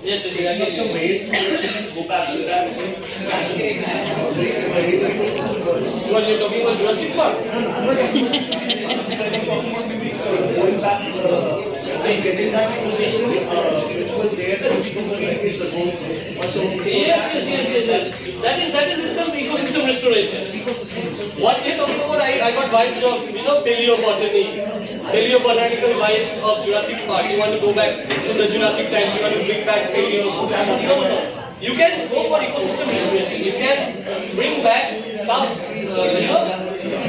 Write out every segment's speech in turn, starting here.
Yes, yes, I get some you. ways to go back to that. What you're talking about Jurassic Park? I'm not talking about going back and getting that ecosystem which was there 2 decades ago or so. Yes. That is itself ecosystem restoration. What you're talking about, I got vibes of paleobotanical vibes of Jurassic Park. You want to go back to the Jurassic times. You want to bring back paleo. No. You can go for ecosystem restoration. You can bring back stuffs,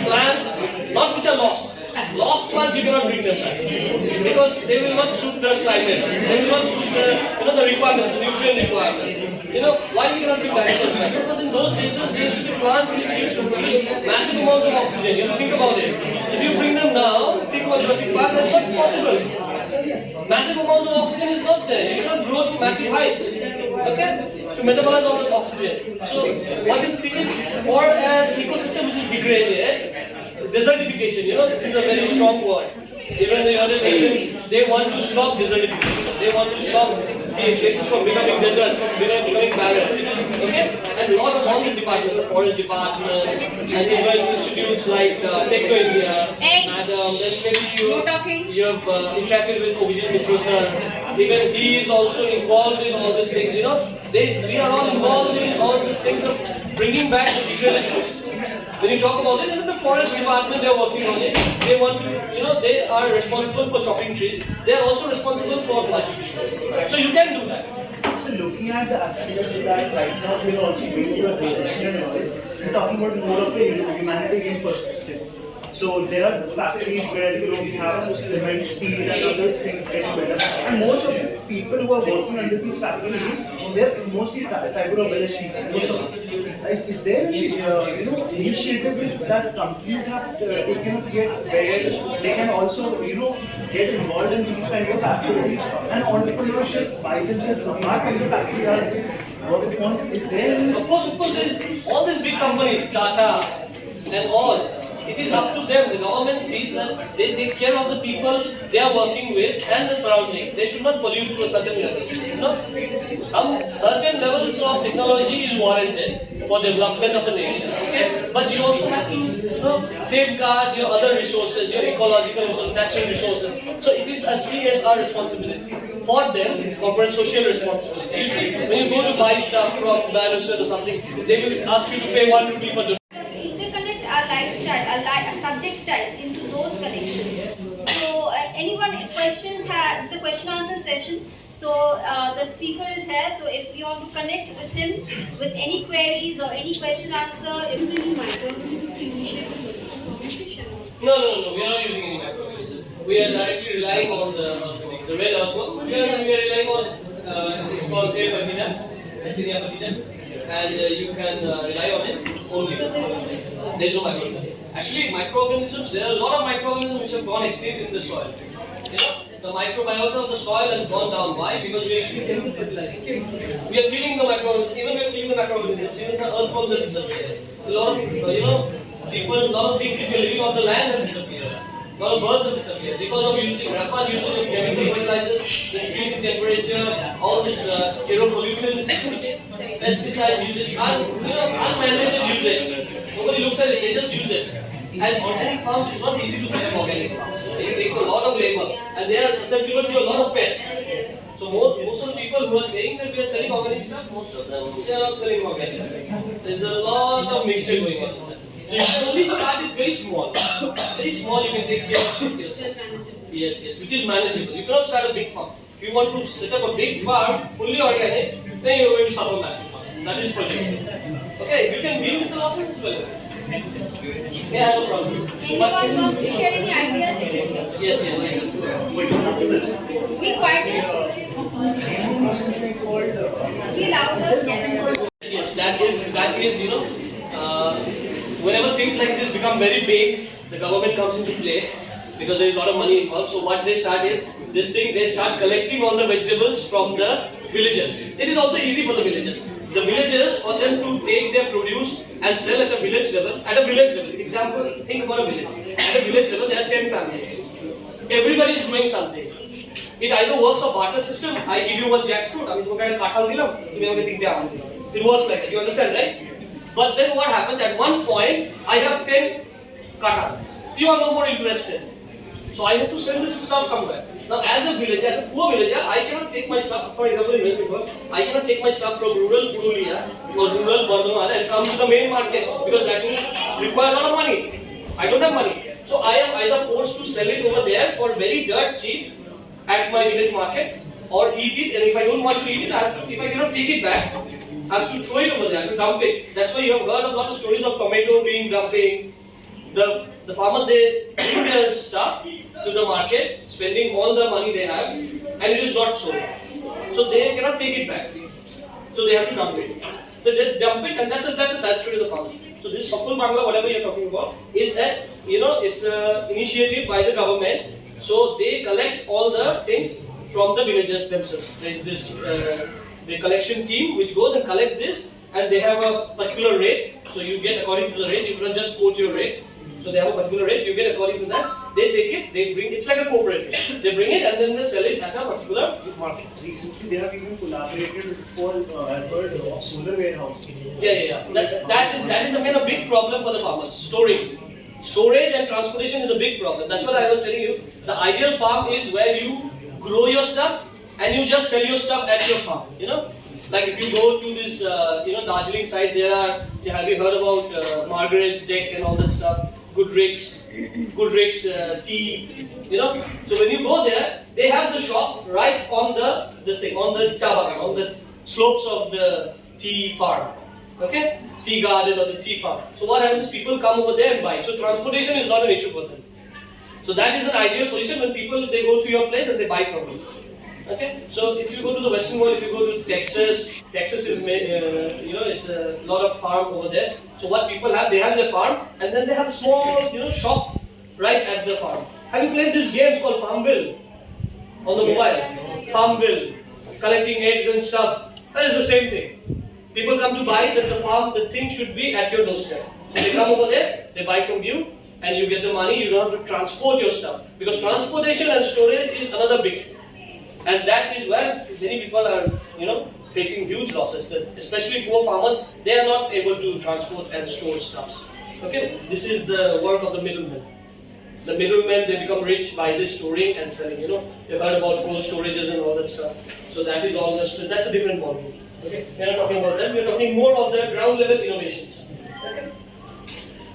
plants, not which are lost. Lost plants you cannot bring them back because they will not suit the climate. They will not suit the requirements, the nutrient requirements. Why we cannot bring dinosaurs back? Because in those cases there used to be plants which used to produce massive amounts of oxygen. You have to think about it. If you bring them now, think about Jurassic Park, that's not possible. Massive amounts of oxygen is not there. You cannot grow to massive heights. Okay? To metabolize all the oxygen. So what if we for an ecosystem which is degraded, desertification, this is a very strong word. Even the other nations, they want to stop desertification. They want to stop the places from becoming deserts, from becoming barren. Okay? And a lot of all these departments, the forest departments, and even institutes like Techno India, and then maybe you have interacted with Ovijan Mitro sir. Even he is also involved in all these things. We are all involved in all these things of bringing back the degraded ecosystem. When you talk about it, even the forest department, they are working on it. They want to, they are responsible for chopping trees. They are also responsible for planting. So you can do that. So looking at the aspect of that right now, we're also going through a recession and all. We're talking about more of a humanitarian perspective. So there are factories where we have cement, steel, and other things getting better. And most of the people who are working under these factories, they're mostly tribal or village people. Most of them. Is there any initiative that companies have taken up yet where they can also get involved in these kind of activities and entrepreneurship by themselves apart from the factory as work upon? Is there any? Of course, there is all these big companies, Tata and all. It is up to them. The government sees that they take care of the people they are working with and the surrounding. They should not pollute to a certain level. Some certain levels of technology is warranted for development of a nation. Okay, but you also have to safeguard your other resources, your ecological resources, natural resources. So it is a CSR responsibility for them, corporate social responsibility. You see, when you go to buy stuff from Balusan or something, they will ask you to pay 1 rupee for interconnect our lifestyle, a subject style into those connections. So anyone questions have the question answer session. So the speaker is here. So if you want to connect with him with any queries or any question answer, No, we are not using any microorganisms. We are directly relying on the red earthworm. We are relying on it's called A. fasciculum, Acinia fasciculum, and you can rely on it only. There is no microorganism. Actually, microorganisms. There are a lot of microorganisms which have gone extinct in the soil. The microbiota of the soil has gone down. Why? Because we are using chemical fertilizers. We are killing the microorganisms. Even we are killing the microorganisms. Even the earthworms have disappeared. A lot of people, a lot of things which were living on the land have disappeared. A lot of birds have disappeared because of using rapid usage of chemical fertilizers, the increasing temperature, all these pollutants, pesticides usage, unmandated usage. Nobody looks at it; they just use it. And organic farms is not easy to set up organic farms. It takes a lot of labor, and they are susceptible to a lot of pests. So most of the people who are saying that we are selling organic stuff, most of them they are not selling organic stuff. There's a lot of mixture going on. So you can only start it very small. Very small, you can take care of yourself. Yes, which is manageable. You cannot start a big farm. If you want to set up a big farm, fully organic, then you are going to suffer massive farm. That is for sure. Okay, if you can deal with the losses as well. Yeah, no problem. anyone wants to share any ideas? Yes. Be quiet. Be louder. Yes, that is whenever things like this become very big, the government comes into play because there is a lot of money involved. So what they start is they start collecting all the vegetables from the villagers. It is also easy for the villagers. The villagers, for them to take their produce and sell at a village level. Example, think about a village. At a village level, there are 10 families. Everybody is doing something. It either works or barter system. I give you one jackfruit, I mean, what kind of kathal dilam, it works like that, you understand, right? But then what happens, at one point, I have 10 kathal. You are no more interested. So I have to send this stuff somewhere. Now, as a villager, as a poor villager, I cannot take my stuff, for example, in West Bengal, I cannot take my stuff from rural Purulia or rural Bardhaman and come to the main market because that will require a lot of money. I don't have money. So I am either forced to sell it over there for very dirt cheap at my village market or eat it, and if I don't want to eat it, if I cannot take it back, I have to throw it over there, I have to dump it. That's why you have heard a lot of stories of tomato being dumping. The farmers, they bring their stuff to the market, spending all the money they have, and it is not sold. So they cannot take it back. So they have to dump it. So they dump it, and that's a sad story of the farmers. So this Safal Bangla, whatever you're talking about, is that, it's an initiative by the government. So they collect all the things from the villagers themselves. There is this the collection team which goes and collects this, and they have a particular rate. So you get according to the rate. You cannot just quote your rate. So they have a particular rate. You get according to that. They take it. They bring. It's like a cooperative. They bring it and then they sell it at a particular market. Recently, they have even collaborated for I've heard of solar warehouse. Yeah. That is again a big problem for the farmers. Storage and transportation is a big problem. That's what I was telling you. The ideal farm is where you grow your stuff and you just sell your stuff at your farm. Like if you go to this, Darjeeling side, have you heard about Margaret's Deck and all that stuff? Goodrick's tea, So when you go there, they have the shop right on the Chabagan, on the slopes of the tea farm, okay? Tea garden or the tea farm. So what happens is people come over there and buy. So transportation is not an issue for them. So that is an ideal position when they go to your place and they buy from you. Okay, so if you go to the Western world, if you go to Texas is, it's a lot of farm over there. So what people have, they have their farm, and then they have a small, shop right at the farm. Have you played this game? It's called Farmville on the mobile. Farmville, collecting eggs and stuff. That is the same thing. People come to buy that the thing should be at your doorstep. So they come over there, they buy from you, and you get the money. You don't have to transport your stuff because transportation and storage is another big thing. And that is where many people are, facing huge losses. Especially poor farmers, they are not able to transport and store stuff. Okay, this is the work of the middlemen. The middlemen, they become rich by this storing and selling. You've heard about cold storages and all that stuff. So that is all that's a different model. Okay, we're not talking about that. We're talking more of the ground level innovations. Okay.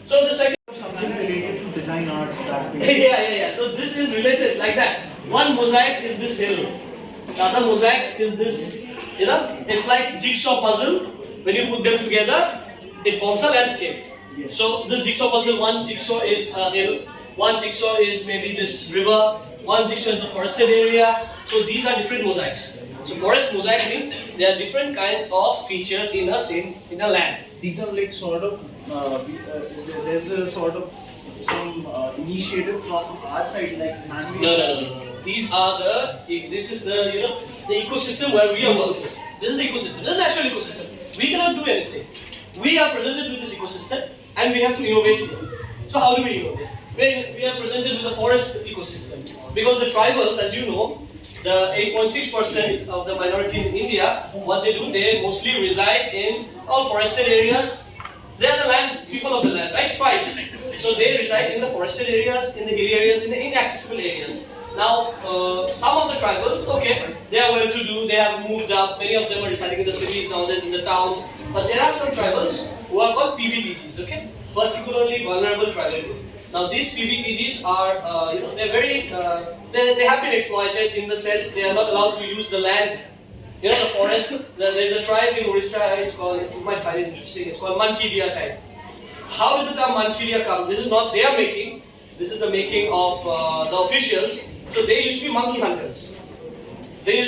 So the second. Something related to design art. That yeah. So this is related like that. One mosaic is this hill. The other mosaic is this, it's like jigsaw puzzle. When you put them together, it forms a landscape. Yes. So this jigsaw puzzle, one jigsaw is a hill, one jigsaw is maybe this river, one jigsaw is the forested area. So these are different mosaics. So forest mosaic means there are different kind of features in a land. These are like sort of, there's a sort of some initiative from our side, like man-made. No. This is the ecosystem where we are working. This is the ecosystem. This is the actual ecosystem. We cannot do anything. We are presented with this ecosystem and we have to innovate it. So how do we innovate? We are presented with a forest ecosystem. Because the tribals, as you know, the 8.6% of the minority in India, what they do, they mostly reside in all forested areas. They are the people of the land, right? Tribes. So they reside in the forested areas, in the hilly areas, in the inaccessible areas. Now, some of the tribals, okay, they are well-to-do, they have moved up, many of them are residing in the cities nowadays, in the towns, but there are some tribals who are called PVTGs, okay, particularly vulnerable tribal group. Now, these PVTGs are, they're very, they have been exploited in the sense they are not allowed to use the land, the forest. There is a tribe in Orissa, it's called, you might find it interesting, it's called Mankidia tribe. How did the term Mankidia come? This is not their making, this is the making of the officials. So they used to be monkey hunters. Their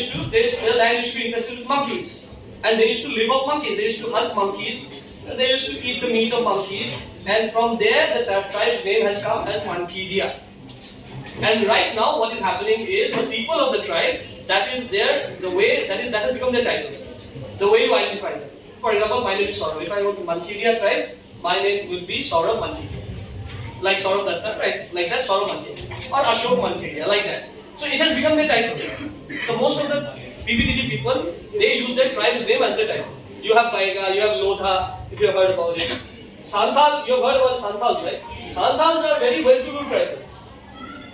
land used to be infested with monkeys. And they used to live off monkeys. They used to hunt monkeys. They used to eat the meat of monkeys. And from there, the tribe's name has come as Mankidia. And right now, what is happening is the people of the tribe, that has become their title. The way you identify them. For example, my name is Sourav. If I go to Mankidia tribe, my name will be Sourav Mankidia. Like Sourav Dutta, right? Like that, Sourav Mankidia. Or Ashok Mankidia, like that. So it has become their title. So most of the PVTG people, they use their tribe's name as their title. You have Paiga, you have Lodha, if you have heard about it. Santhal, you have heard about Santhals, right? Santhals are very well-to-do tribals.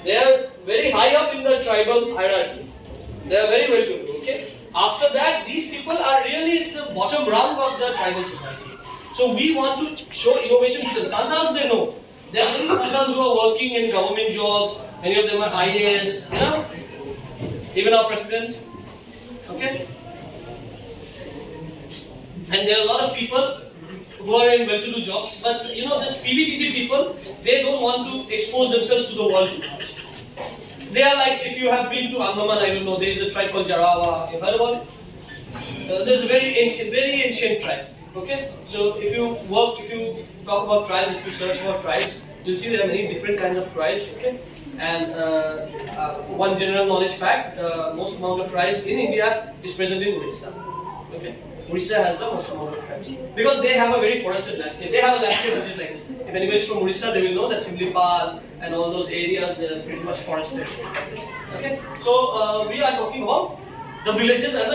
They are very high up in the tribal hierarchy. They are very well-to-do, okay? After that, these people are really at the bottom rung of the tribal society. So we want to show innovation to them. Santals, they know. There are many Santals who are working in government jobs. Many of them are IAS, you know. Even our president. Okay. And there are a lot of people who are in well-to-do jobs. But you know, this PVTG people, they don't want to expose themselves to the world too much. They are like, if you have been to Andaman, I don't know, there is a tribe called Jarawa. You heard about it? There's a very ancient tribe. Okay, so if you talk about tribes, if you search for tribes, you'll see there are many different kinds of tribes. Okay, and one general knowledge fact: most amount of tribes in India is present in Orissa. Okay, Orissa has the most amount of tribes because they have a very forested landscape. They have a landscape which is like this. If anybody is from Orissa, they will know that Simlipal and all those areas they are pretty much forested. Okay, so we are talking about the villages and the